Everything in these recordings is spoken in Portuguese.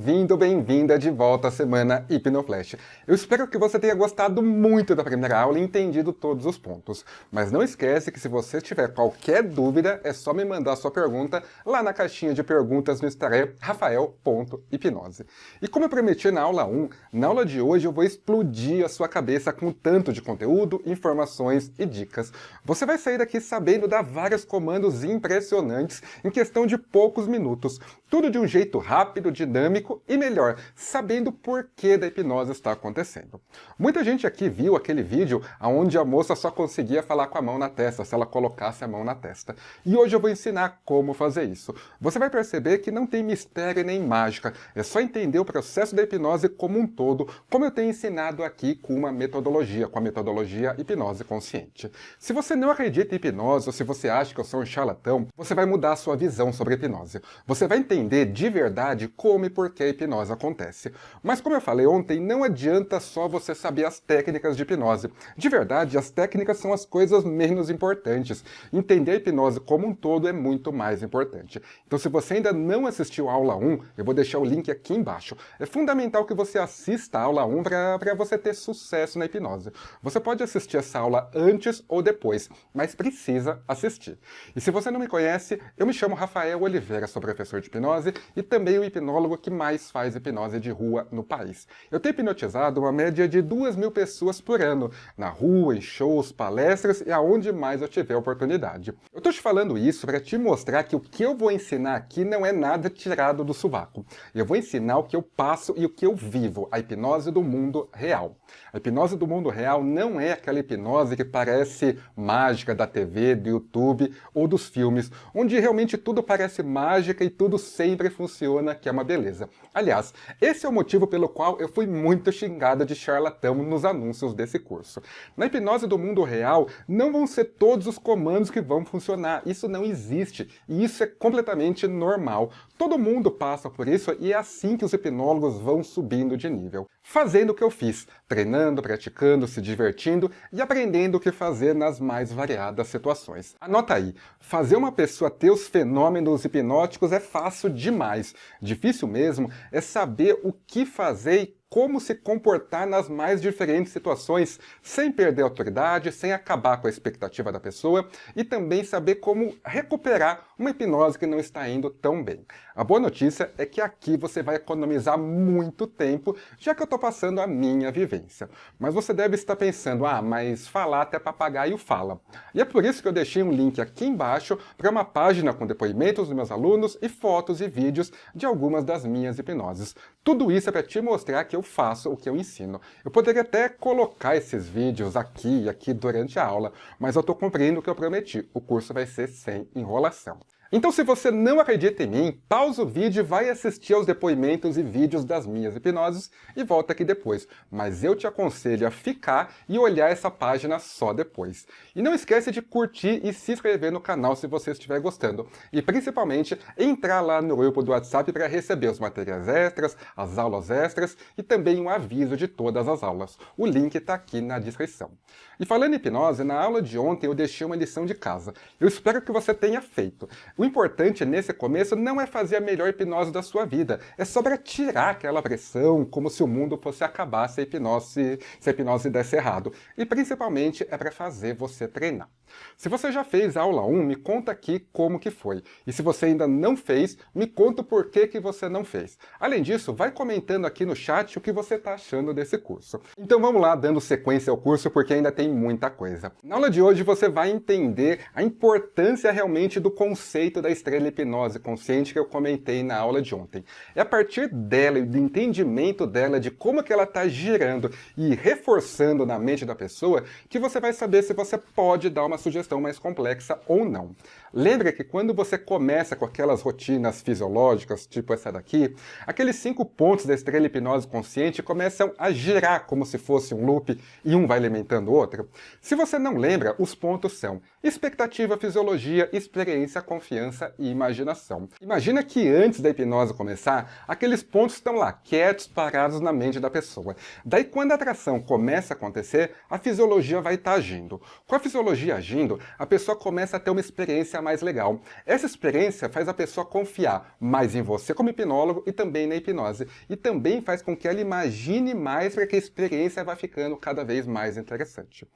bem-vindo, bem-vinda de volta à Semana Hipnoflash. Eu espero que você tenha gostado muito da primeira aula e entendido todos os pontos. Mas não esquece que se você tiver qualquer dúvida, é só me mandar sua pergunta lá na caixinha de perguntas no Instagram, rafael.hipnose. E como eu prometi na aula 1, na aula de hoje eu vou explodir a sua cabeça com tanto de conteúdo, informações e dicas. Você vai sair daqui sabendo dar vários comandos impressionantes em questão de poucos minutos. Tudo de um jeito rápido, dinâmico e melhor, sabendo por que da hipnose está acontecendo. Muita gente aqui viu aquele vídeo onde a moça só conseguia falar com a mão na testa, se ela colocasse a mão na testa. E hoje eu vou ensinar como fazer isso. Você vai perceber que não tem mistério nem mágica, é só entender o processo da hipnose como um todo, como eu tenho ensinado aqui com uma metodologia, com a metodologia hipnose consciente. Se você não acredita em hipnose ou se você acha que eu sou um charlatão, você vai mudar a sua visão sobre a hipnose. Você vai entender de verdade como e por que a hipnose acontece. Mas como eu falei ontem, não adianta só você saber as técnicas de hipnose. De verdade, as técnicas são as coisas menos importantes. Entender a hipnose como um todo é muito mais importante. Então se você ainda não assistiu a aula 1, eu vou deixar o link aqui embaixo. É fundamental que você assista a aula 1 para você ter sucesso na hipnose. Você pode assistir essa aula antes ou depois, mas precisa assistir. E se você não me conhece, eu me chamo Rafael Oliveira, sou professor de hipnose e também o hipnólogo que mais faz hipnose de rua no país. Eu tenho hipnotizado uma média de 2.000 pessoas por ano, na rua, em shows, palestras e aonde mais eu tiver oportunidade. Eu tô te falando isso para te mostrar que o que eu vou ensinar aqui não é nada tirado do sovaco. Eu vou ensinar o que eu passo e o que eu vivo, a hipnose do mundo real. A hipnose do mundo real não é aquela hipnose que parece mágica da TV, do YouTube ou dos filmes, onde realmente tudo parece mágica e tudo sempre funciona, que é uma beleza. Aliás, esse é o motivo pelo qual eu fui muito xingada de charlatão nos anúncios desse curso. Na hipnose do mundo real, não vão ser todos os comandos que vão funcionar. Isso não existe. E isso é completamente normal. Todo mundo passa por isso e é assim que os hipnólogos vão subindo de nível. Fazendo o que eu fiz, treinando, praticando, se divertindo e aprendendo o que fazer nas mais variadas situações. Anota aí, fazer uma pessoa ter os fenômenos hipnóticos é fácil demais. Difícil mesmo é saber o que fazer e como se comportar nas mais diferentes situações, sem perder a autoridade, sem acabar com a expectativa da pessoa e também saber como recuperar uma hipnose que não está indo tão bem. A boa notícia é que aqui você vai economizar muito tempo, já que eu estou passando a minha vivência. Mas você deve estar pensando, mas falar até papagaio fala. E é por isso que eu deixei um link aqui embaixo para uma página com depoimentos dos meus alunos e fotos e vídeos de algumas das minhas hipnoses. Tudo isso é para te mostrar que eu faço o que eu ensino. Eu poderia até colocar esses vídeos aqui e aqui durante a aula, mas eu estou cumprindo o que eu prometi. O curso vai ser sem enrolação. Então se você não acredita em mim, pausa o vídeo e vai assistir aos depoimentos e vídeos das minhas hipnoses e volta aqui depois. Mas eu te aconselho a ficar e olhar essa página só depois. E não esquece de curtir e se inscrever no canal se você estiver gostando. E principalmente entrar lá no grupo do WhatsApp para receber os materiais extras, as aulas extras e também um aviso de todas as aulas. O link está aqui na descrição. E falando em hipnose, na aula de ontem eu deixei uma lição de casa. Eu espero que você tenha feito. O importante nesse começo não é fazer a melhor hipnose da sua vida, é só para tirar aquela pressão, como se o mundo fosse acabar se a hipnose desse errado. E principalmente é para fazer você treinar. Se você já fez a aula 1, me conta aqui como que foi. E se você ainda não fez, me conta o porquê que você não fez. Além disso, vai comentando aqui no chat o que você está achando desse curso. Então vamos lá, dando sequência ao curso, porque ainda tem muita coisa. Na aula de hoje você vai entender a importância realmente do conceito da estrela hipnose consciente que eu comentei na aula de ontem. É a partir dela e do entendimento dela, de como que ela está girando e reforçando na mente da pessoa, que você vai saber se você pode dar uma sugestão mais complexa ou não. Lembra que quando você começa com aquelas rotinas fisiológicas, tipo essa daqui, aqueles 5 pontos da estrela hipnose consciente começam a girar como se fosse um loop e um vai alimentando o outro? Se você não lembra, os pontos são expectativa, fisiologia, experiência, confiança confiança e imaginação. Imagina que antes da hipnose começar, aqueles pontos estão lá, quietos, parados na mente da pessoa. Daí quando a atração começa a acontecer, a fisiologia vai estar agindo. Com a fisiologia agindo, a pessoa começa a ter uma experiência mais legal. Essa experiência faz a pessoa confiar mais em você como hipnólogo e também na hipnose. E também faz com que ela imagine mais para que a experiência vá ficando cada vez mais interessante.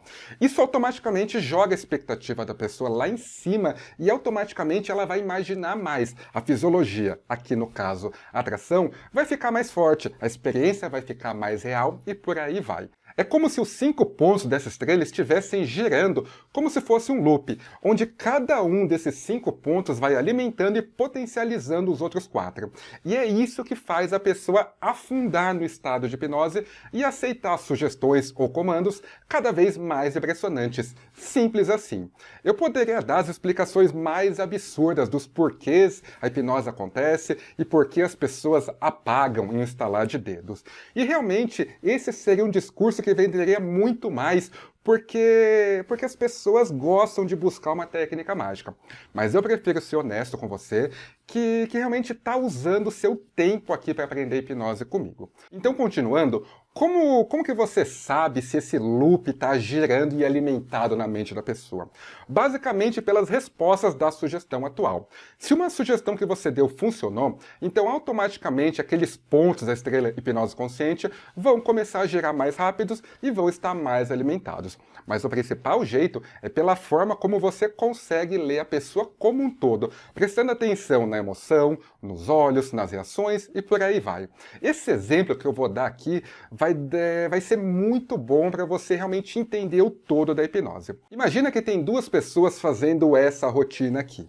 Isso automaticamente joga a expectativa da pessoa lá em cima e automaticamente ela vai imaginar mais. A fisiologia, aqui no caso a atração, vai ficar mais forte, a experiência vai ficar mais real e por aí vai. É como se os 5 pontos dessa estrela estivessem girando, como se fosse um loop, onde cada um desses 5 pontos vai alimentando e potencializando os outros 4. E é isso que faz a pessoa afundar no estado de hipnose e aceitar sugestões ou comandos cada vez mais impressionantes. Simples assim. Eu poderia dar as explicações mais absurdas dos porquês a hipnose acontece e por que as pessoas apagam em um estalar de dedos. E realmente, esse seria um discurso que venderia muito mais, porque as pessoas gostam de buscar uma técnica mágica. Mas eu prefiro ser honesto com você, que realmente está usando o seu tempo aqui para aprender hipnose comigo. Então, continuando, como que você sabe se esse loop está girando e alimentado na mente da pessoa? Basicamente pelas respostas da sugestão atual. Se uma sugestão que você deu funcionou, então automaticamente aqueles pontos da estrela hipnose consciente vão começar a girar mais rápidos e vão estar mais alimentados. Mas o principal jeito é pela forma como você consegue ler a pessoa como um todo, prestando atenção na emoção, nos olhos, nas reações e por aí vai. Esse exemplo que eu vou dar aqui vai ser muito bom para você realmente entender o todo da hipnose. Imagina que tem 2 pessoas fazendo essa rotina aqui.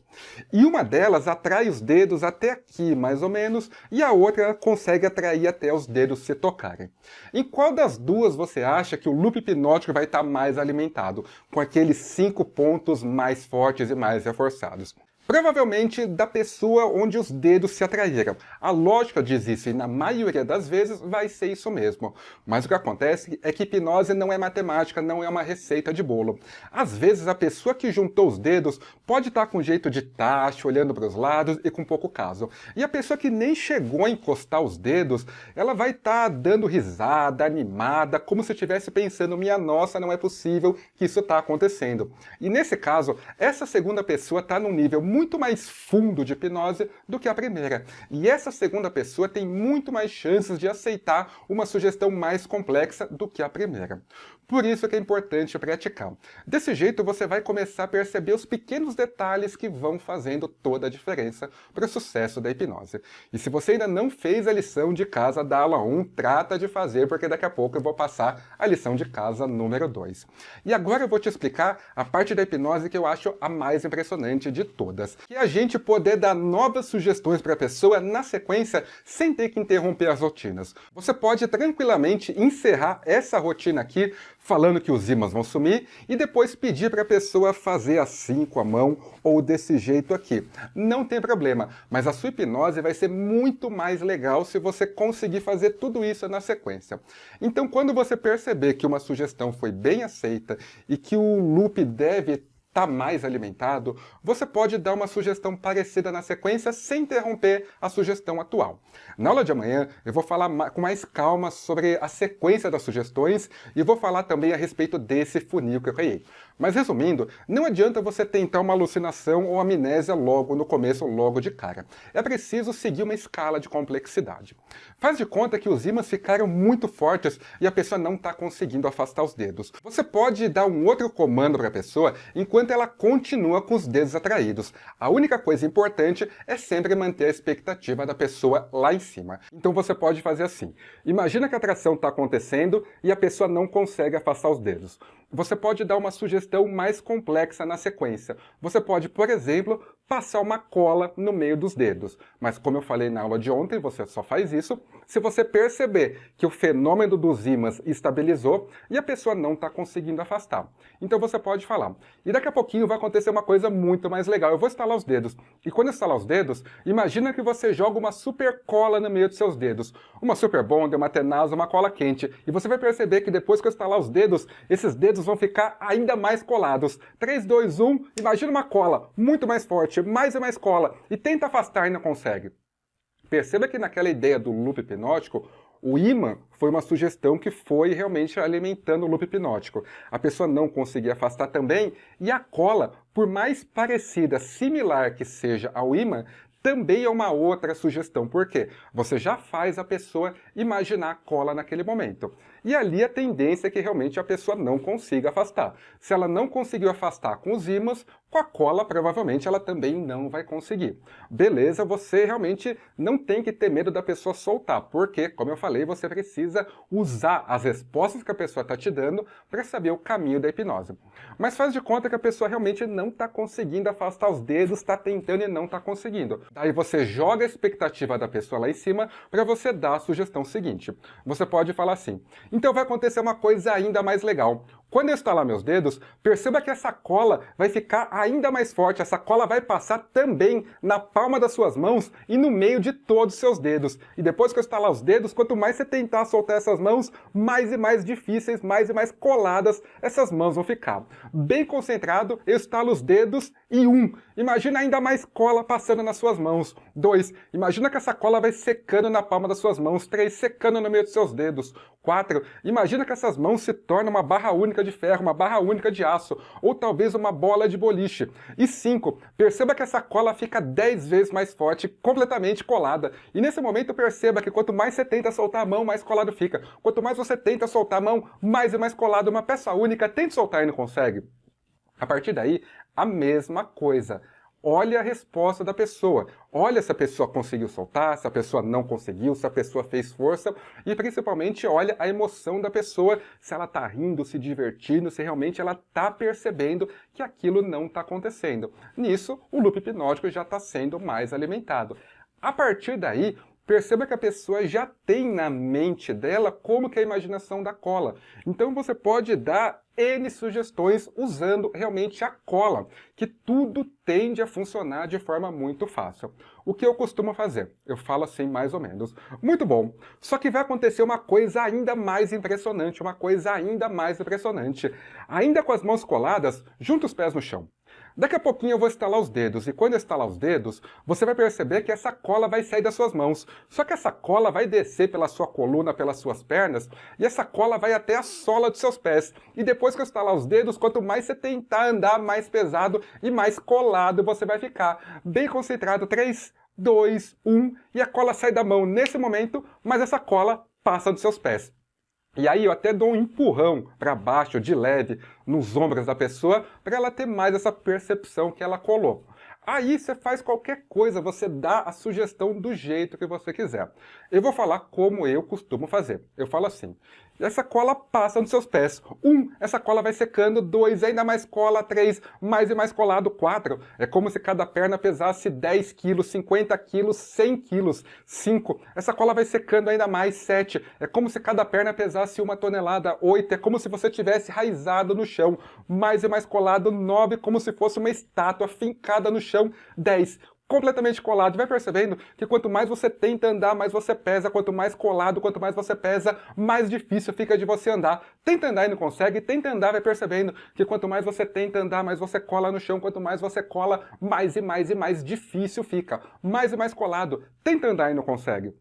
E uma delas atrai os dedos até aqui, mais ou menos, e a outra consegue atrair até os dedos se tocarem. Em qual das duas você acha que o loop hipnótico vai estar mais alimentado, com aqueles 5 pontos mais fortes e mais reforçados? Provavelmente da pessoa onde os dedos se atraíram. A lógica diz isso e na maioria das vezes vai ser isso mesmo. Mas o que acontece é que hipnose não é matemática, não é uma receita de bolo. Às vezes a pessoa que juntou os dedos pode estar com jeito de tacho, olhando para os lados e com pouco caso. E a pessoa que nem chegou a encostar os dedos, ela vai estar dando risada, animada, como se estivesse pensando, minha nossa, não é possível que isso está acontecendo. E nesse caso, essa segunda pessoa está num nível muito mais fundo de hipnose do que a primeira. E essa segunda pessoa tem muito mais chances de aceitar uma sugestão mais complexa do que a primeira. Por isso que é importante praticar. Desse jeito você vai começar a perceber os pequenos detalhes que vão fazendo toda a diferença para o sucesso da hipnose. E se você ainda não fez a lição de casa da aula 1, trata de fazer, porque daqui a pouco eu vou passar a lição de casa número 2. E agora eu vou te explicar a parte da hipnose que eu acho a mais impressionante de todas, que é a gente poder dar novas sugestões para a pessoa na sequência sem ter que interromper as rotinas. Você pode tranquilamente encerrar essa rotina aqui falando que os ímãs vão sumir e depois pedir para a pessoa fazer assim com a mão ou desse jeito aqui. Não tem problema, mas a sua hipnose vai ser muito mais legal se você conseguir fazer tudo isso na sequência. Então, quando você perceber que uma sugestão foi bem aceita e que o loop deve está mais alimentado, você pode dar uma sugestão parecida na sequência sem interromper a sugestão atual. Na aula de amanhã eu vou falar com mais calma sobre a sequência das sugestões e vou falar também a respeito desse funil que eu criei. Mas resumindo, não adianta você tentar uma alucinação ou amnésia logo no começo, logo de cara. É preciso seguir uma escala de complexidade. Faz de conta que os ímãs ficaram muito fortes e a pessoa não está conseguindo afastar os dedos. Você pode dar um outro comando para a pessoa enquanto ela continua com os dedos atraídos. A única coisa importante é sempre manter a expectativa da pessoa lá em cima. Então você pode fazer assim. Imagina que a atração está acontecendo e a pessoa não consegue afastar os dedos. Você pode dar uma sugestão mais complexa na sequência. Você pode, por exemplo, passar uma cola no meio dos dedos. Mas como eu falei na aula de ontem, você só faz isso se você perceber que o fenômeno dos ímãs estabilizou e a pessoa não está conseguindo afastar. Então você pode falar. E daqui a pouquinho vai acontecer uma coisa muito mais legal. Eu vou estalar os dedos. E quando eu estalar os dedos, imagina que você joga uma super cola no meio dos seus dedos. Uma super bond, uma tenaz, uma cola quente. E você vai perceber que depois que eu estalar os dedos, esses dedos dedos vão ficar ainda mais colados. 3, 2, 1, imagina uma cola muito mais forte, mais e mais cola, e tenta afastar e não consegue. Perceba que naquela ideia do loop hipnótico, o ímã foi uma sugestão que foi realmente alimentando o loop hipnótico. A pessoa não conseguia afastar também, e a cola, por mais parecida, similar que seja ao ímã, também é uma outra sugestão. Por quê? Você já faz a pessoa imaginar a cola naquele momento. E ali a tendência é que realmente a pessoa não consiga afastar. Se ela não conseguiu afastar com os ímãs, com a cola provavelmente ela também não vai conseguir. Beleza, você realmente não tem que ter medo da pessoa soltar, porque, como eu falei, você precisa usar as respostas que a pessoa está te dando para saber o caminho da hipnose. Mas faz de conta que a pessoa realmente não está conseguindo afastar os dedos, está tentando e não está conseguindo. Daí você joga a expectativa da pessoa lá em cima para você dar a sugestão seguinte. Você pode falar assim: então vai acontecer uma coisa ainda mais legal. Quando eu estalar meus dedos, perceba que essa cola vai ficar ainda mais forte, essa cola vai passar também na palma das suas mãos e no meio de todos os seus dedos. E depois que eu estalar os dedos, quanto mais você tentar soltar essas mãos, mais e mais difíceis, mais e mais coladas essas mãos vão ficar. Bem concentrado, eu estalo os dedos e 1. Imagina ainda mais cola passando nas suas mãos. 2. Imagina que essa cola vai secando na palma das suas mãos. 3. Secando no meio dos seus dedos. 4. Imagina que essas mãos se tornam uma barra única de ferro, uma barra única de aço, ou talvez uma bola de boliche. E 5. Perceba que essa cola fica 10 vezes mais forte, completamente colada. E nesse momento perceba que quanto mais você tenta soltar a mão, mais colado fica. Quanto mais você tenta soltar a mão, mais e mais colado, uma peça única. Tente soltar e não consegue. A partir daí, a mesma coisa. Olha a resposta da pessoa. Olha se a pessoa conseguiu soltar, se a pessoa não conseguiu, se a pessoa fez força e principalmente olha a emoção da pessoa, se ela está rindo, se divertindo, se realmente ela está percebendo que aquilo não está acontecendo. Nisso, o loop hipnótico já está sendo mais alimentado. A partir daí, perceba que a pessoa já tem na mente dela como que é a imaginação da cola. Então você pode dar N sugestões usando realmente a cola, que tudo tende a funcionar de forma muito fácil. O que eu costumo fazer? Eu falo assim mais ou menos. Muito bom, só que vai acontecer uma coisa ainda mais impressionante, uma coisa ainda mais impressionante. Ainda com as mãos coladas, junta os pés no chão. Daqui a pouquinho eu vou estalar os dedos, e quando eu estalar os dedos, você vai perceber que essa cola vai sair das suas mãos. Só que essa cola vai descer pela sua coluna, pelas suas pernas, e essa cola vai até a sola dos seus pés. E depois que eu estalar os dedos, quanto mais você tentar andar, mais pesado e mais colado você vai ficar. Bem concentrado, 3, 2, 1, e a cola sai da mão nesse momento, mas essa cola passa dos seus pés. E aí eu até dou um empurrão para baixo, de leve, nos ombros da pessoa, para ela ter mais essa percepção que ela colou. Aí você faz qualquer coisa, você dá a sugestão do jeito que você quiser. Eu vou falar como eu costumo fazer. Eu falo assim: essa cola passa nos seus pés. 1, essa cola vai secando. 2, ainda mais cola. 3, mais e mais colado. 4, é como se cada perna pesasse 10 quilos, 50 quilos, 100 quilos. 5, essa cola vai secando ainda mais. 7, é como se cada perna pesasse 1 tonelada. 8, é como se você tivesse raizado no chão. Mais e mais colado. 9, como se fosse uma estátua fincada no chão. 10, completamente colado. Vai percebendo que quanto mais você tenta andar, mais você pesa. Quanto mais colado, quanto mais você pesa, mais difícil fica de você andar. Tenta andar e não consegue, tenta andar, vai percebendo que quanto mais você tenta andar, mais você cola no chão. Quanto mais você cola, mais e mais e mais difícil fica. Mais e mais colado. Tenta andar e não consegue.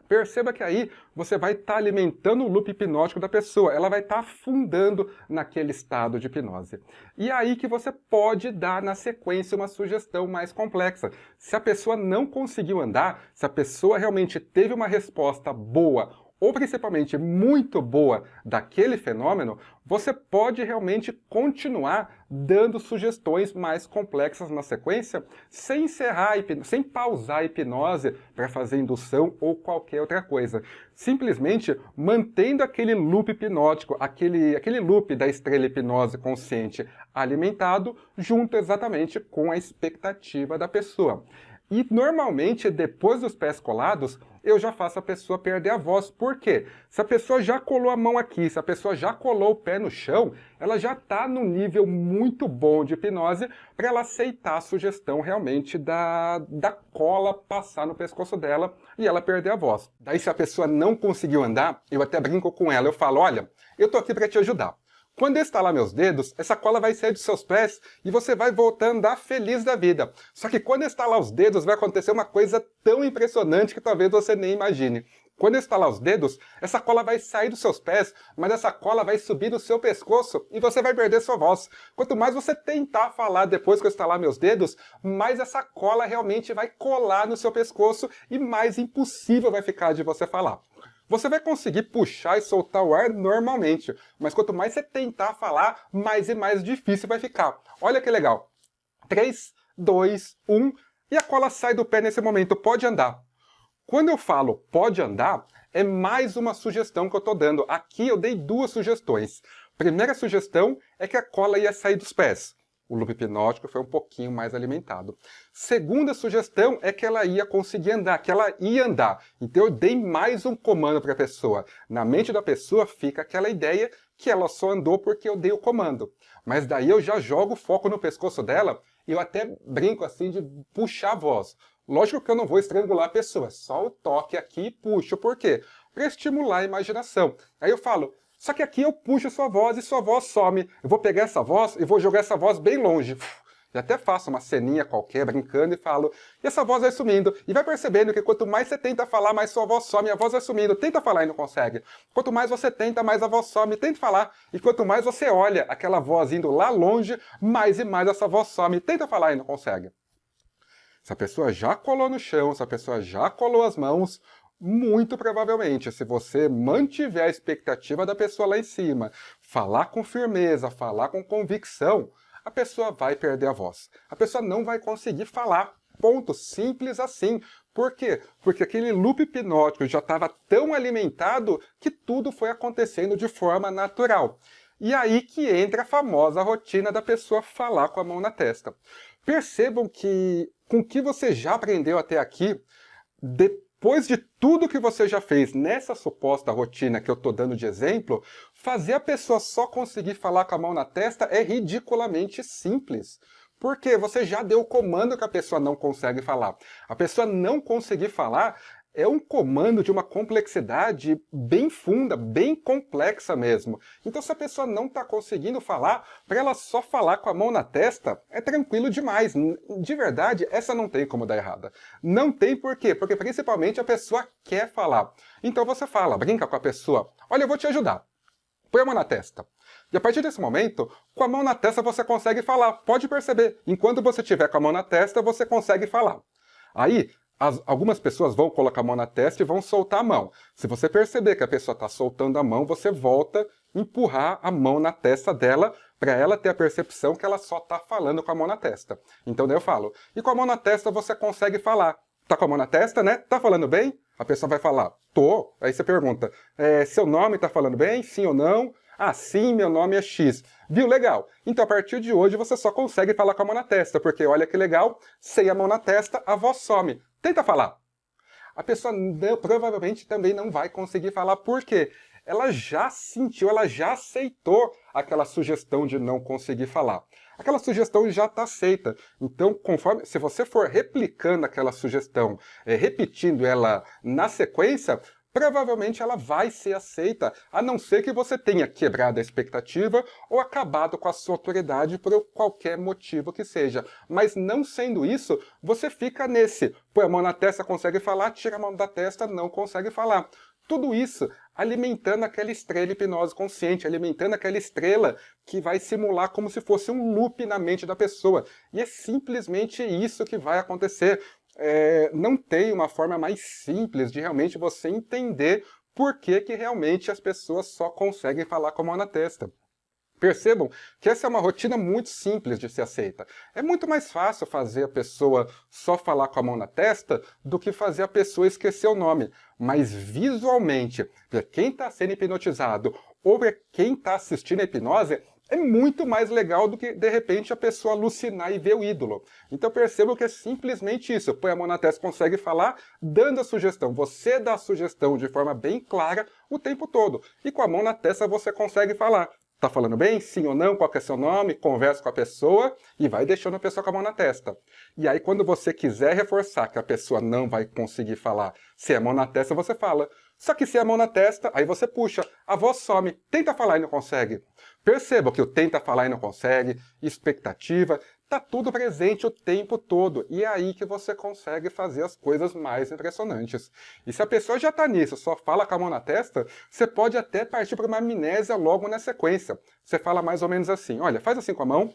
Perceba que aí você vai estar alimentando o loop hipnótico da pessoa, ela vai estar afundando naquele estado de hipnose. E é aí que você pode dar na sequência uma sugestão mais complexa. Se a pessoa não conseguiu andar, se a pessoa realmente teve uma resposta boa, ou principalmente muito boa daquele fenômeno, você pode realmente continuar dando sugestões mais complexas na sequência, sem encerrar, sem pausar a hipnose para fazer indução ou qualquer outra coisa. Simplesmente mantendo aquele loop hipnótico, aquele loop da estrela hipnose consciente alimentado, junto exatamente com a expectativa da pessoa. E normalmente, depois dos pés colados, eu já faço a pessoa perder a voz. Por quê? Se a pessoa já colou a mão aqui, se a pessoa já colou o pé no chão, ela já está num nível muito bom de hipnose para ela aceitar a sugestão realmente da cola passar no pescoço dela e ela perder a voz. Daí, se a pessoa não conseguiu andar, eu até brinco com ela, eu falo: olha, eu tô aqui para te ajudar. Quando eu estalar meus dedos, essa cola vai sair dos seus pés e você vai voltar a andar feliz da vida. Só que quando eu estalar os dedos, vai acontecer uma coisa tão impressionante que talvez você nem imagine. Quando eu estalar os dedos, essa cola vai sair dos seus pés, mas essa cola vai subir no seu pescoço e você vai perder sua voz. Quanto mais você tentar falar depois que eu estalar meus dedos, mais essa cola realmente vai colar no seu pescoço e mais impossível vai ficar de você falar. Você vai conseguir puxar e soltar o ar normalmente, mas quanto mais você tentar falar, mais e mais difícil vai ficar. Olha que legal. 3, 2, 1 e a cola sai do pé nesse momento, pode andar. Quando eu falo pode andar, é mais uma sugestão que eu estou dando. Aqui eu dei 2 sugestões. Primeira sugestão é que a cola ia sair dos pés. O loop hipnótico foi um pouquinho mais alimentado. Segunda sugestão é que ela ia conseguir andar, que ela ia andar. Então eu dei mais um comando para a pessoa. Na mente da pessoa fica aquela ideia que ela só andou porque eu dei o comando. Mas daí eu já jogo o foco no pescoço dela e eu até brinco assim de puxar a voz. Lógico que eu não vou estrangular a pessoa, é só o toque aqui e puxo. Por quê? Para estimular a imaginação. Aí eu falo, só que aqui eu puxo sua voz e sua voz some. Eu vou pegar essa voz e vou jogar essa voz bem longe. E até faço uma ceninha qualquer, brincando, e falo, e essa voz vai sumindo. E vai percebendo que quanto mais você tenta falar, mais sua voz some, a voz vai sumindo. Tenta falar e não consegue. Quanto mais você tenta, mais a voz some. Tenta falar. E quanto mais você olha aquela voz indo lá longe, mais e mais essa voz some. Tenta falar e não consegue. Se a pessoa já colou no chão, se a pessoa já colou as mãos, muito provavelmente, se você mantiver a expectativa da pessoa lá em cima, falar com firmeza, falar com convicção, a pessoa vai perder a voz. A pessoa não vai conseguir falar. Ponto. Simples assim. Por quê? Porque aquele loop hipnótico já estava tão alimentado que tudo foi acontecendo de forma natural. E aí que entra a famosa rotina da pessoa falar com a mão na testa. Percebam que, com o que você já aprendeu até aqui, depois de tudo que você já fez nessa suposta rotina que eu estou dando de exemplo, fazer a pessoa só conseguir falar com a mão na testa é ridiculamente simples. Porque você já deu o comando que a pessoa não consegue falar. A pessoa não conseguir falar é um comando de uma complexidade bem funda, bem complexa mesmo. Então, se a pessoa não está conseguindo falar, para ela só falar com a mão na testa, é tranquilo demais. De verdade, essa não tem como dar errada. Não tem por quê? Porque principalmente a pessoa quer falar. Então você fala, brinca com a pessoa. Olha, eu vou te ajudar. Põe a mão na testa. E a partir desse momento, com a mão na testa você consegue falar. Pode perceber, enquanto você tiver com a mão na testa, você consegue falar. Aí, algumas pessoas vão colocar a mão na testa e vão soltar a mão. Se você perceber que a pessoa está soltando a mão, você volta a empurrar a mão na testa dela para ela ter a percepção que ela só está falando com a mão na testa. Então daí eu falo, e com a mão na testa você consegue falar. Tá com a mão na testa, né? Tá falando bem? A pessoa vai falar, tô. Aí você pergunta, seu nome tá falando bem? Sim ou não? Ah, sim, meu nome é X. Viu? Legal. Então, a partir de hoje, você só consegue falar com a mão na testa, porque olha que legal, sem a mão na testa, a voz some. Tenta falar. A pessoa provavelmente também não vai conseguir falar, por quê? Ela já sentiu, ela já aceitou aquela sugestão de não conseguir falar. Aquela sugestão já está aceita. Então, se você for replicando aquela sugestão, repetindo ela na sequência, provavelmente ela vai ser aceita, a não ser que você tenha quebrado a expectativa ou acabado com a sua autoridade por qualquer motivo que seja. Mas não sendo isso, você fica nesse. Põe a mão na testa, consegue falar, tira a mão da testa, não consegue falar. Tudo isso alimentando aquela estrela hipnose consciente, alimentando aquela estrela que vai simular como se fosse um loop na mente da pessoa. E é simplesmente isso que vai acontecer. Não tem uma forma mais simples de realmente você entender por que realmente as pessoas só conseguem falar com a mão na testa. Percebam que essa é uma rotina muito simples de ser aceita. É muito mais fácil fazer a pessoa só falar com a mão na testa do que fazer a pessoa esquecer o nome. Mas visualmente, para quem está sendo hipnotizado ou para quem está assistindo a hipnose, é muito mais legal do que, de repente, a pessoa alucinar e ver o ídolo. Então percebam que é simplesmente isso. Põe a mão na testa, consegue falar, dando a sugestão. Você dá a sugestão de forma bem clara o tempo todo. E com a mão na testa você consegue falar. Tá falando bem? Sim ou não? Qual que é seu nome? Conversa com a pessoa e vai deixando a pessoa com a mão na testa. E aí quando você quiser reforçar que a pessoa não vai conseguir falar se é a mão na testa, você fala. Só que se é a mão na testa, aí você puxa. A voz some. Tenta falar e não consegue. Perceba que o tenta falar e não consegue, expectativa, tá tudo presente o tempo todo, e é aí que você consegue fazer as coisas mais impressionantes. E se a pessoa já tá nisso, só fala com a mão na testa, você pode até partir para uma amnésia logo na sequência. Você fala mais ou menos assim, olha, faz assim com a mão,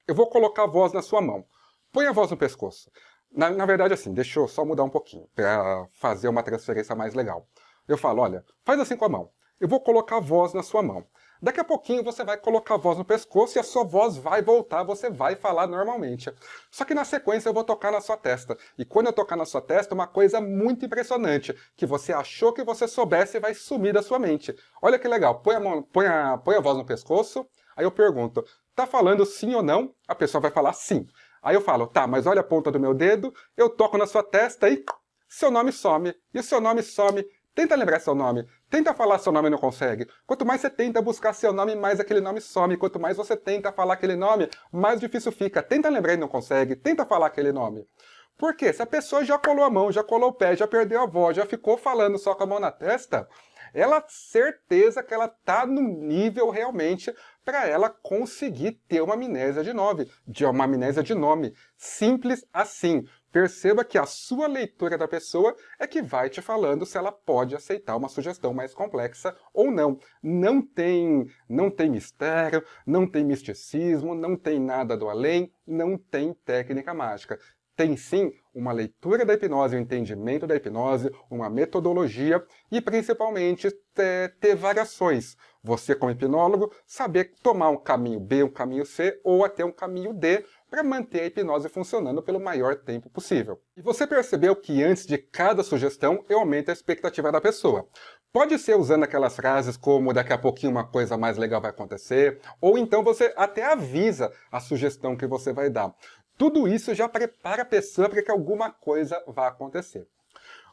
eu vou colocar a voz na sua mão. Põe a voz no pescoço. Na verdade, assim, deixa eu só mudar um pouquinho, para fazer uma transferência mais legal. Eu falo, olha, faz assim com a mão. Eu vou colocar a voz na sua mão. Daqui a pouquinho você vai colocar a voz no pescoço e a sua voz vai voltar, você vai falar normalmente. Só que na sequência eu vou tocar na sua testa. E quando eu tocar na sua testa, uma coisa muito impressionante, que você achou que você soubesse vai sumir da sua mente. Olha que legal, põe a voz no pescoço, aí eu pergunto, tá falando sim ou não? A pessoa vai falar sim. Aí eu falo, tá, mas olha a ponta do meu dedo, eu toco na sua testa e seu nome some. E o seu nome some. Tenta lembrar seu nome. Tenta falar seu nome e não consegue. Quanto mais você tenta buscar seu nome, mais aquele nome some. Quanto mais você tenta falar aquele nome, mais difícil fica. Tenta lembrar e não consegue. Tenta falar aquele nome. Por quê? Se a pessoa já colou a mão, já colou o pé, já perdeu a voz, já ficou falando só com a mão na testa, ela certeza que ela tá no nível realmente para ela conseguir ter uma amnésia uma amnésia de nome. Simples assim. Perceba que a sua leitura da pessoa é que vai te falando se ela pode aceitar uma sugestão mais complexa ou não. Não tem mistério, não tem misticismo, não tem nada do além, não tem técnica mágica. Tem sim uma leitura da hipnose, um entendimento da hipnose, uma metodologia e principalmente ter variações. Você, como hipnólogo, saber tomar um caminho B, um caminho C ou até um caminho D para manter a hipnose funcionando pelo maior tempo possível. E você percebeu que antes de cada sugestão eu aumento a expectativa da pessoa. Pode ser usando aquelas frases como daqui a pouquinho uma coisa mais legal vai acontecer, ou então você até avisa a sugestão que você vai dar. Tudo isso já prepara a pessoa para que alguma coisa vá acontecer.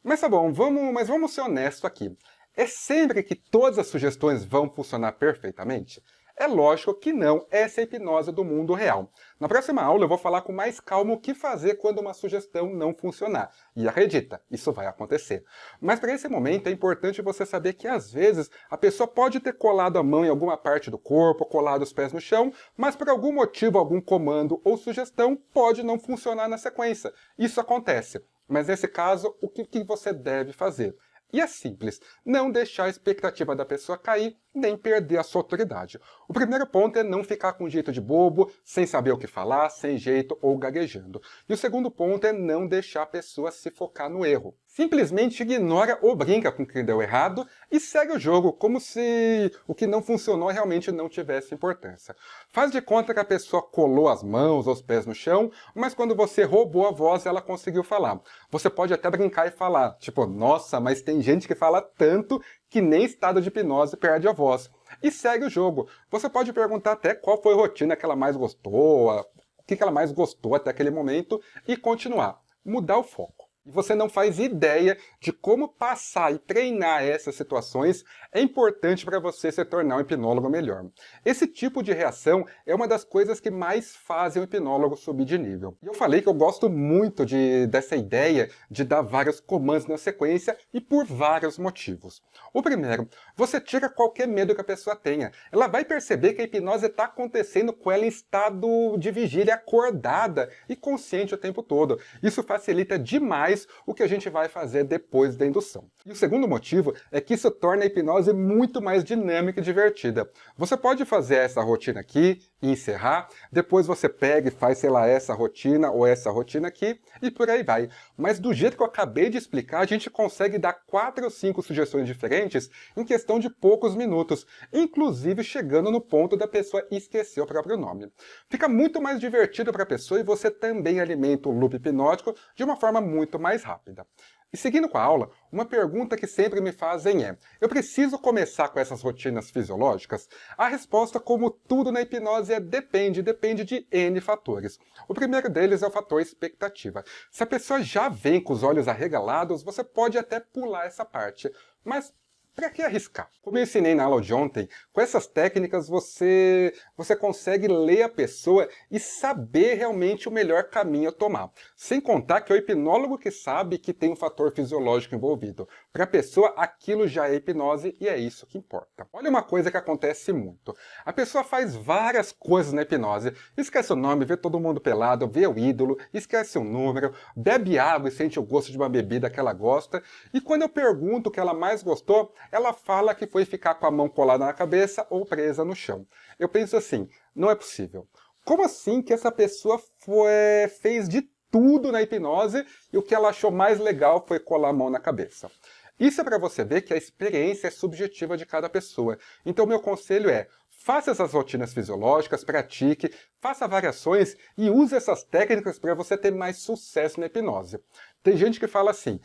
Mas tá bom, vamos ser honestos aqui. É sempre que todas as sugestões vão funcionar perfeitamente? É lógico que não, essa é a hipnose do mundo real. Na próxima aula eu vou falar com mais calma o que fazer quando uma sugestão não funcionar. E acredita, isso vai acontecer. Mas para esse momento é importante você saber que às vezes a pessoa pode ter colado a mão em alguma parte do corpo, colado os pés no chão, mas por algum motivo, algum comando ou sugestão pode não funcionar na sequência. Isso acontece. Mas nesse caso, o que você deve fazer? E é simples, não deixar a expectativa da pessoa cair, nem perder a sua autoridade. O primeiro ponto é não ficar com jeito de bobo, sem saber o que falar, sem jeito ou gaguejando. E o segundo ponto é não deixar a pessoa se focar no erro. Simplesmente ignora ou brinca com o que deu errado e segue o jogo, como se o que não funcionou realmente não tivesse importância. Faz de conta que a pessoa colou as mãos ou os pés no chão, mas quando você roubou a voz, ela conseguiu falar. Você pode até brincar e falar, tipo, nossa, mas tem gente que fala tanto que nem estado de hipnose perde a voz. E segue o jogo. Você pode perguntar até qual foi a rotina que ela mais gostou, o que ela mais gostou até aquele momento e continuar. Mudar o foco. E você não faz ideia de como passar e treinar essas situações é importante para você se tornar um hipnólogo melhor. Esse tipo de reação é uma das coisas que mais fazem o hipnólogo subir de nível. E eu falei que eu gosto muito dessa ideia de dar vários comandos na sequência e por vários motivos. O primeiro, você tira qualquer medo que a pessoa tenha. Ela vai perceber que a hipnose está acontecendo com ela em estado de vigília acordada e consciente o tempo todo. Isso facilita demais o que a gente vai fazer depois da indução. E o segundo motivo é que isso torna a hipnose muito mais dinâmica e divertida. Você pode fazer essa rotina aqui e encerrar, depois você pega e faz, sei lá, essa rotina ou essa rotina aqui e por aí vai. Mas do jeito que eu acabei de explicar, a gente consegue dar 4 ou 5 sugestões diferentes em questão de poucos minutos, inclusive chegando no ponto da pessoa esquecer o próprio nome. Fica muito mais divertido para a pessoa e você também alimenta o loop hipnótico de uma forma muito mais rápida. E seguindo com a aula, uma pergunta que sempre me fazem é: eu preciso começar com essas rotinas fisiológicas? A resposta, como tudo na hipnose, é depende de N fatores. O primeiro deles é o fator expectativa. Se a pessoa já vem com os olhos arregalados, você pode até pular essa parte. Mas Para que arriscar? Como eu ensinei na aula de ontem, com essas técnicas você consegue ler a pessoa e saber realmente o melhor caminho a tomar. Sem contar que é o hipnólogo que sabe que tem um fator fisiológico envolvido. Para a pessoa, aquilo já é hipnose e é isso que importa. Olha uma coisa que acontece muito. A pessoa faz várias coisas na hipnose, esquece o nome, vê todo mundo pelado, vê o ídolo, esquece o número, bebe água e sente o gosto de uma bebida que ela gosta, e quando eu pergunto o que ela mais gostou, ela fala que foi ficar com a mão colada na cabeça ou presa no chão. Eu penso assim, não é possível. Como assim que essa pessoa fez de tudo na hipnose e o que ela achou mais legal foi colar a mão na cabeça? Isso é para você ver que a experiência é subjetiva de cada pessoa. Então, meu conselho é, faça essas rotinas fisiológicas, pratique, faça variações e use essas técnicas para você ter mais sucesso na hipnose. Tem gente que fala assim,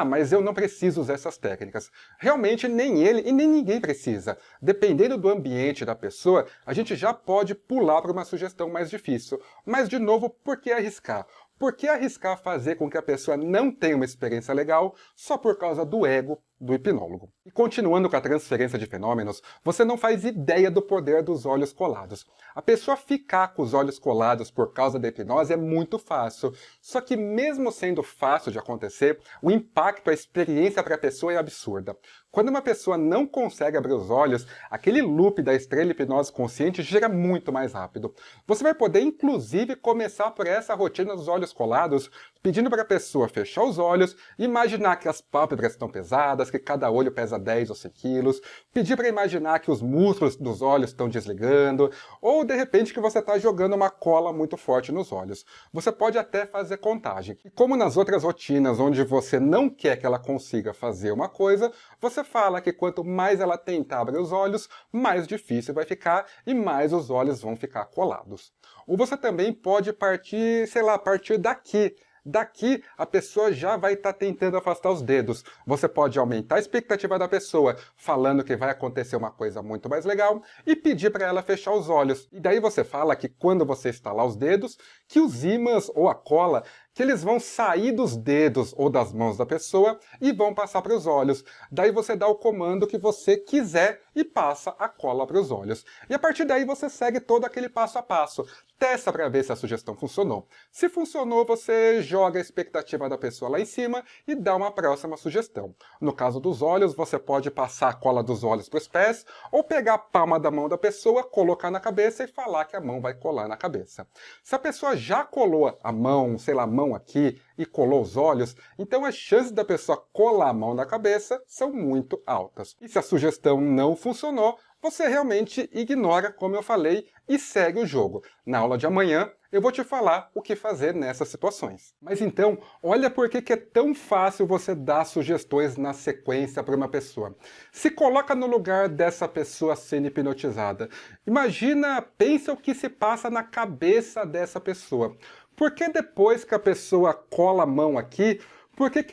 mas eu não preciso usar essas técnicas. Realmente nem ele e nem ninguém precisa. Dependendo do ambiente da pessoa, a gente já pode pular para uma sugestão mais difícil. Mas, de novo, por que arriscar? Por que arriscar fazer com que a pessoa não tenha uma experiência legal só por causa do ego do hipnólogo? E continuando com a transferência de fenômenos, você não faz ideia do poder dos olhos colados. A pessoa ficar com os olhos colados por causa da hipnose é muito fácil. Só que mesmo sendo fácil de acontecer, o impacto, a experiência para a pessoa é absurda. Quando uma pessoa não consegue abrir os olhos, aquele loop da estrela hipnose consciente gira muito mais rápido. Você vai poder, inclusive, começar por essa rotina dos olhos colados, pedindo para a pessoa fechar os olhos, imaginar que as pálpebras estão pesadas, que cada olho pesa 10 ou 100 quilos, pedir para imaginar que os músculos dos olhos estão desligando, ou de repente que você está jogando uma cola muito forte nos olhos. Você pode até fazer contagem. E como nas outras rotinas onde você não quer que ela consiga fazer uma coisa, você fala que quanto mais ela tentar abrir os olhos, mais difícil vai ficar e mais os olhos vão ficar colados. Ou você também pode partir, sei lá, partir daqui. Daqui, a pessoa já vai estar tentando afastar os dedos. Você pode aumentar a expectativa da pessoa, falando que vai acontecer uma coisa muito mais legal, e pedir para ela fechar os olhos. E daí você fala que quando você estalar os dedos, que os ímãs ou a cola, que eles vão sair dos dedos ou das mãos da pessoa e vão passar para os olhos. Daí você dá o comando que você quiser e passa a cola para os olhos. E a partir daí você segue todo aquele passo a passo. Testa para ver se a sugestão funcionou. Se funcionou, você joga a expectativa da pessoa lá em cima e dá uma próxima sugestão. No caso dos olhos, você pode passar a cola dos olhos para os pés ou pegar a palma da mão da pessoa, colocar na cabeça e falar que a mão vai colar na cabeça. Se a pessoa já colou a mão, sei lá, a mão aqui e colou os olhos, então as chances da pessoa colar a mão na cabeça são muito altas. E se a sugestão não funcionou, você realmente ignora, como eu falei, e segue o jogo. Na aula de amanhã, eu vou te falar o que fazer nessas situações. Mas então, olha por que é tão fácil você dar sugestões na sequência para uma pessoa. Se coloca no lugar dessa pessoa sendo hipnotizada. Imagina, pensa o que se passa na cabeça dessa pessoa. Por que depois que a pessoa cola a mão aqui, por que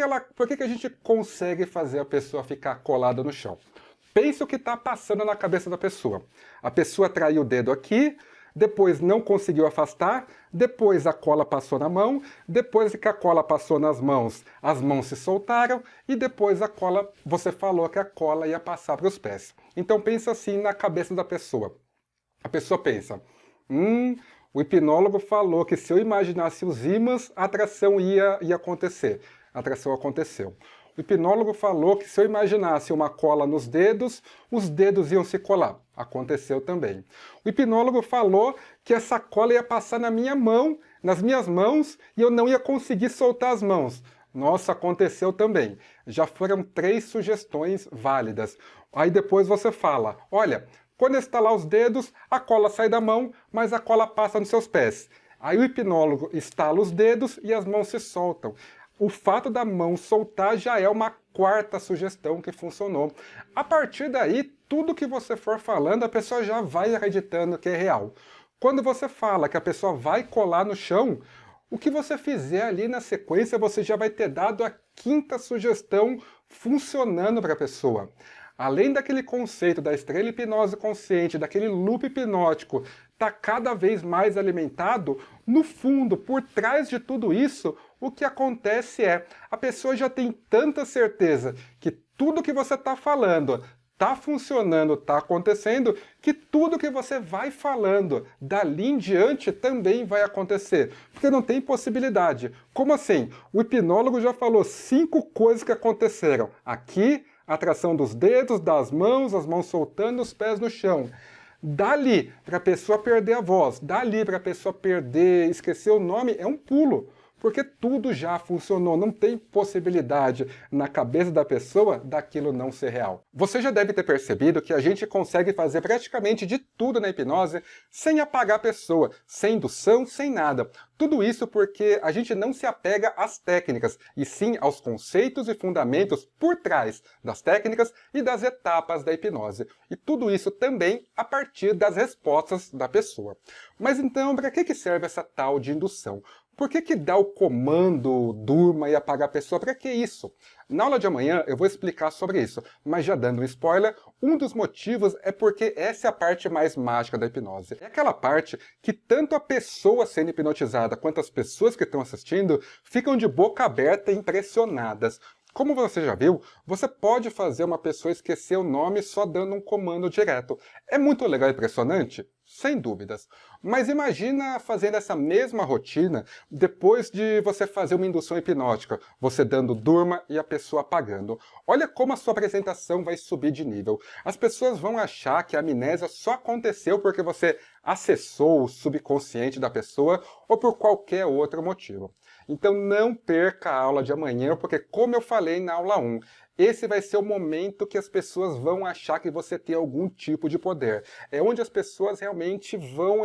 a gente consegue fazer a pessoa ficar colada no chão? Pensa o que está passando na cabeça da pessoa. A pessoa traiu o dedo aqui, depois não conseguiu afastar, depois a cola passou na mão, depois que a cola passou nas mãos, as mãos se soltaram e depois a cola, você falou que a cola ia passar para os pés. Então pensa assim na cabeça da pessoa. A pessoa pensa, o hipnólogo falou que se eu imaginasse os ímãs, a atração ia acontecer. A atração aconteceu. O hipnólogo falou que se eu imaginasse uma cola nos dedos, os dedos iam se colar. Aconteceu também. O hipnólogo falou que essa cola ia passar na minha mão, nas minhas mãos, e eu não ia conseguir soltar as mãos. Nossa, aconteceu também. Já foram 3 sugestões válidas. Aí depois você fala, olha, quando estalar os dedos, a cola sai da mão, mas a cola passa nos seus pés. Aí o hipnólogo estala os dedos e as mãos se soltam. O fato da mão soltar já é uma 4ª sugestão que funcionou. A partir daí, tudo que você for falando, a pessoa já vai acreditando que é real. Quando você fala que a pessoa vai colar no chão, o que você fizer ali na sequência, você já vai ter dado a 5ª sugestão funcionando para a pessoa. Além daquele conceito da estrela hipnose consciente, daquele loop hipnótico, está cada vez mais alimentado, no fundo, por trás de tudo isso, O que acontece é, a pessoa já tem tanta certeza que tudo que você está falando está funcionando, está acontecendo, que tudo que você vai falando dali em diante também vai acontecer. Porque não tem possibilidade. Como assim? O hipnólogo já falou 5 coisas que aconteceram. Aqui, atração dos dedos, das mãos, as mãos soltando, os pés no chão. Dali para a pessoa perder a voz, dali para a pessoa perder, esquecer o nome, é um pulo. Porque tudo já funcionou, não tem possibilidade na cabeça da pessoa daquilo não ser real. Você já deve ter percebido que a gente consegue fazer praticamente de tudo na hipnose sem apagar a pessoa, sem indução, sem nada. Tudo isso porque a gente não se apega às técnicas, e sim aos conceitos e fundamentos por trás das técnicas e das etapas da hipnose. E tudo isso também a partir das respostas da pessoa. Mas então, para que serve essa tal de indução? Por que dá o comando durma e apaga a pessoa? Para que isso? Na aula de amanhã eu vou explicar sobre isso, mas já dando um spoiler, um dos motivos é porque essa é a parte mais mágica da hipnose. É aquela parte que tanto a pessoa sendo hipnotizada quanto as pessoas que estão assistindo ficam de boca aberta e impressionadas. Como você já viu, você pode fazer uma pessoa esquecer o nome só dando um comando direto. É muito legal e impressionante? Sem dúvidas. Mas imagina fazendo essa mesma rotina depois de você fazer uma indução hipnótica, você dando durma e a pessoa apagando. Olha como a sua apresentação vai subir de nível. As pessoas vão achar que a amnésia só aconteceu porque você acessou o subconsciente da pessoa ou por qualquer outro motivo. Então não perca a aula de amanhã, porque como eu falei na aula 1, esse vai ser o momento que as pessoas vão achar que você tem algum tipo de poder. É onde as pessoas vão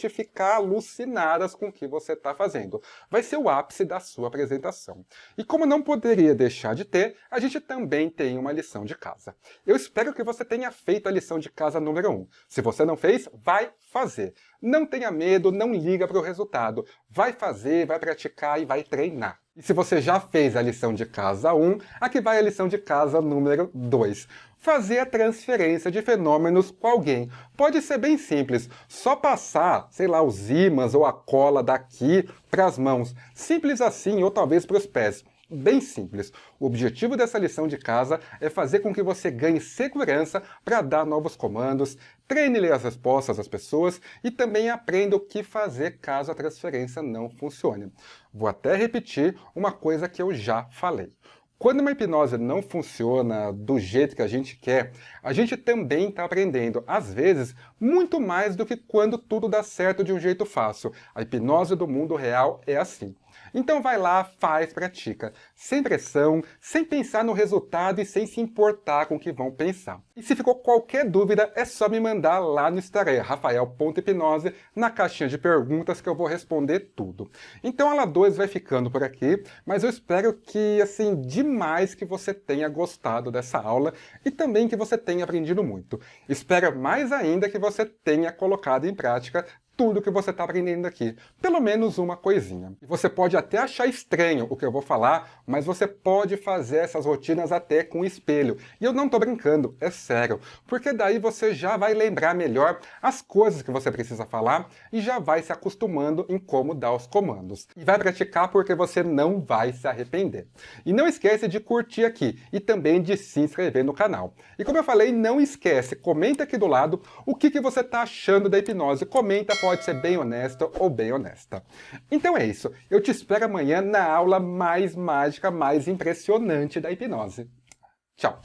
ficar alucinadas com o que você está fazendo. Vai ser o ápice da sua apresentação. E como não poderia deixar de ter, a gente também tem uma lição de casa. Eu espero que você tenha feito a lição de casa número 1. Se você não fez, vai fazer. Não tenha medo, não liga para o resultado. Vai fazer, vai praticar e vai treinar. E se você já fez a lição de casa 1, aqui vai a lição de casa número 2. Fazer a transferência de fenômenos com alguém. Pode ser bem simples, só passar, sei lá, os ímãs ou a cola daqui para as mãos. Simples assim, ou talvez para os pés. Bem simples. O objetivo dessa lição de casa é fazer com que você ganhe segurança para dar novos comandos, treine ler as respostas das pessoas e também aprenda o que fazer caso a transferência não funcione. Vou até repetir uma coisa que eu já falei. Quando uma hipnose não funciona do jeito que a gente quer, a gente também está aprendendo, às vezes, muito mais do que quando tudo dá certo de um jeito fácil. A hipnose do mundo real é assim. Então vai lá, faz, pratica. Sem pressão, sem pensar no resultado e sem se importar com o que vão pensar. E se ficou qualquer dúvida, é só me mandar lá no Instagram, rafael.hipnose, na caixinha de perguntas que eu vou responder tudo. Então a aula 2 vai ficando por aqui, mas eu espero que, assim, demais que você tenha gostado dessa aula e também que você tenha aprendido muito. Espero mais ainda que você tenha colocado em prática tudo que você está aprendendo aqui. Pelo menos uma coisinha. E você pode até achar estranho o que eu vou falar, mas você pode fazer essas rotinas até com espelho. E eu não estou brincando, é sério. Porque daí você já vai lembrar melhor as coisas que você precisa falar e já vai se acostumando em como dar os comandos. E vai praticar porque você não vai se arrepender. E não esquece de curtir aqui e também de se inscrever no canal. E como eu falei, não esquece, comenta aqui do lado o que você está achando da hipnose. Comenta, pode ser bem honesto ou bem honesta. Então é isso. Eu te espero amanhã na aula mais mágica, mais impressionante da hipnose. Tchau!